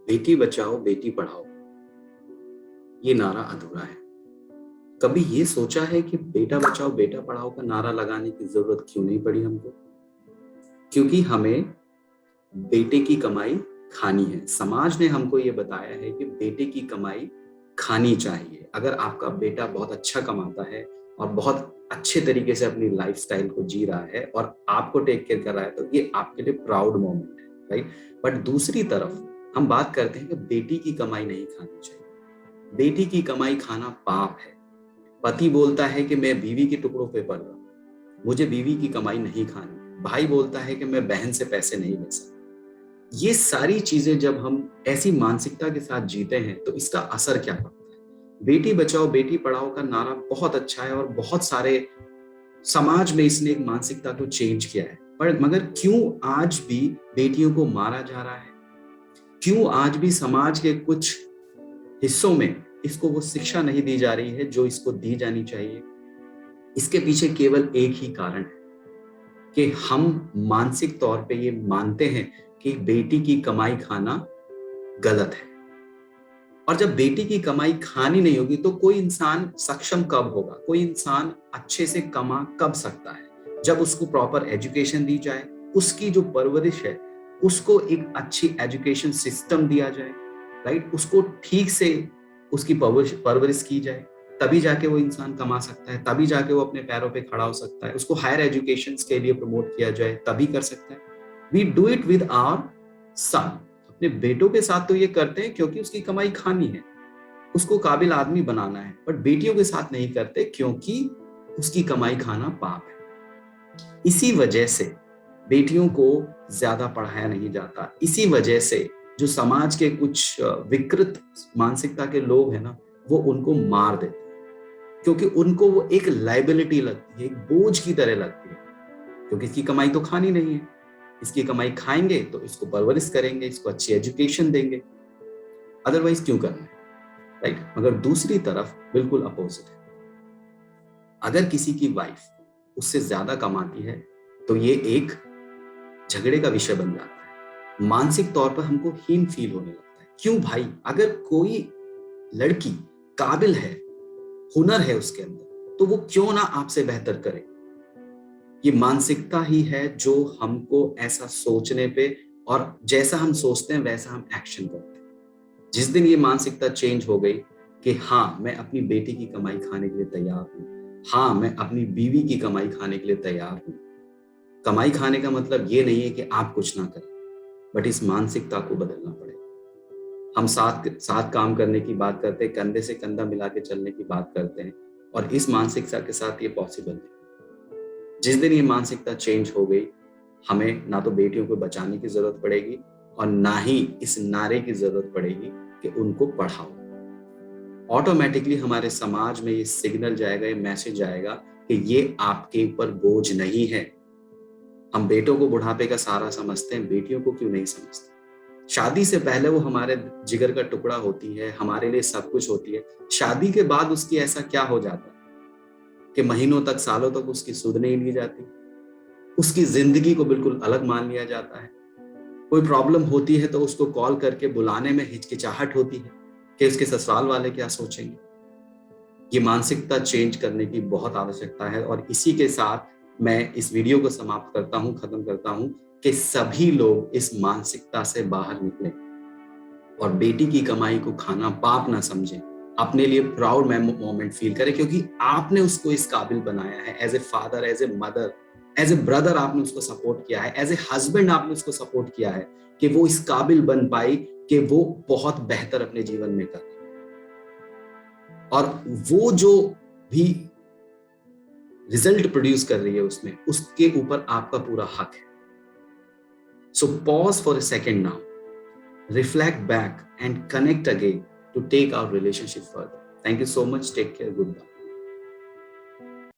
बेटी बचाओ बेटी पढ़ाओ ये नारा अधूरा है। कभी ये सोचा है कि बेटा बचाओ बेटा पढ़ाओ का नारा लगाने की जरूरत क्यों नहीं पड़ी हमको? क्योंकि हमें बेटे की कमाई खानी है। समाज ने हमको ये बताया है कि बेटे की कमाई खानी चाहिए। अगर आपका बेटा बहुत अच्छा कमाता है और बहुत अच्छे तरीके से अपनी लाइफस्टाइल को जी रहा है और आपको टेक केयर कर रहा है तो ये आपके लिए प्राउड मोमेंट है, राइट? बट दूसरी तरफ हम बात करते हैं कि बेटी की कमाई नहीं खानी चाहिए। बेटी की कमाई खाना पाप है। पति बोलता है कि मैं बीवी के टुकड़ों पे पल रहा हूं, मुझे बीवी की कमाई नहीं खानी। भाई बोलता है कि मैं बहन से पैसे नहीं ले सकता। ये सारी चीजें जब हम ऐसी मानसिकता के साथ जीते हैं तो इसका असर क्या पड़ता है? बेटी बचाओ बेटी पढ़ाओ का नारा बहुत अच्छा है और बहुत सारे समाज में इसने एक मानसिकता को चेंज किया है, पर मगर क्यों आज भी बेटियों को मारा जा रहा है? क्यों आज भी समाज के कुछ हिस्सों में इसको वो शिक्षा नहीं दी जा रही है जो इसको दी जानी चाहिए? इसके पीछे केवल एक ही कारण है कि हम मानसिक तौर पे ये मानते हैं कि बेटी की कमाई खाना गलत है। और जब बेटी की कमाई खानी नहीं होगी तो कोई इंसान सक्षम कब होगा? कोई इंसान अच्छे से कमा कब सकता है? जब उसको प्रॉपर एजुकेशन दी जाए, उसकी जो परवरिश है उसको एक अच्छी एजुकेशन सिस्टम दिया जाए, राइट? उसको ठीक से उसकी परवरिश परवरिश की जाए, तभी जाके वो इंसान कमा सकता है, तभी जाके वो अपने पैरों पे खड़ा हो सकता है। उसको हायर एजुकेशन के लिए प्रमोट किया जाए तभी कर सकता है। We do it with our son. अपने बेटों के साथ तो ये करते हैं क्योंकि उसकी कमाई खानी है, उसको काबिल आदमी बनाना है, बट बेटियों के साथ नहीं करते क्योंकि उसकी कमाई खाना पाप है। इसी वजह से बेटियों को ज्यादा पढ़ाया नहीं जाता। इसी वजह से जो समाज के कुछ विकृत मानसिकता के लोग हैं ना, वो उनको मार देते हैं क्योंकि उनको वो एक लाइबिलिटी लगती है, एक बोझ की तरह लगती है। क्योंकि इसकी कमाई तो खानी नहीं है, इसकी कमाई खाएंगे तो इसको परवरिश करेंगे, इसको अच्छी एजुकेशन देंगे, अदरवाइज क्यों करना है, राइट? मगर दूसरी तरफ बिल्कुल अपोजिट है। अगर किसी की वाइफ उससे ज्यादा कमाती है तो ये एक झगड़े का विषय बन जाता है। मानसिक तौर पर हमको हीन फील होने लगता है। क्यों भाई? अगर कोई लड़की काबिल है, हुनर है उसके अंदर, तो वो क्यों ना आपसे बेहतर करे? ये मानसिकता ही है जो हमको ऐसा सोचने पे, और जैसा हम सोचते हैं वैसा हम एक्शन करते हैं। जिस दिन ये मानसिकता चेंज हो गई कि हाँ मैं अपनी बेटी की कमाई खाने के लिए तैयार हूँ, हाँ मैं अपनी बीवी की कमाई खाने के लिए तैयार हूँ। कमाई खाने का मतलब ये नहीं है कि आप कुछ ना करें, बट इस मानसिकता को बदलना पड़ेगा। हम साथ साथ काम करने की बात करते हैं, कंधे से कंधा मिला के चलने की बात करते हैं, और इस मानसिकता के साथ ये पॉसिबल नहीं। जिस दिन ये मानसिकता चेंज हो गई, हमें ना तो बेटियों को बचाने की जरूरत पड़ेगी और ना ही इस नारे की जरूरत पड़ेगी कि उनको पढ़ाओ। ऑटोमेटिकली हमारे समाज में ये सिग्नल जाएगा, ये मैसेज जाएगा कि ये आपके ऊपर बोझ नहीं है। हम बेटों को बुढ़ापे का सहारा समझते हैं, बेटियों को क्यों नहीं समझते? शादी से पहले वो हमारे जिगर का टुकड़ा होती है, हमारे लिए सब कुछ होती है। शादी के बाद उसकी ऐसा क्या हो जाता है कि महीनों तक सालों तक उसकी सुध नहीं ली जाती, उसकी जिंदगी को बिल्कुल अलग मान लिया जाता है। कोई प्रॉब्लम होती है तो उसको कॉल करके बुलाने में हिचकिचाहट होती है कि उसके ससुराल वाले क्या सोचेंगे। ये मानसिकता चेंज करने की बहुत आवश्यकता है, और इसी के साथ मैं इस वीडियो को समाप्त करता हूं, खत्म करता हूं कि सभी लोग इस मानसिकता से बाहर निकलें और बेटी की कमाई को खाना पाप ना समझें, अपने लिए प्राउड मोमेंट फील करें क्योंकि आपने उसको इस काबिल बनाया है। As a father, as a mother, as a brother आपने उसको सपोर्ट किया है, एज ए हस्बैंड आपने उसको सपोर्ट किया है कि वो इस काबिल बन पाई कि वो बहुत बेहतर अपने जीवन में करे। और वो जो भी रिजल्ट प्रोड्यूस कर रही है उसमें, उसके ऊपर आपका पूरा हक है। So pause for a second now, reflect back and connect again to take our relationship further. Thank you so much. Take care. Goodbye.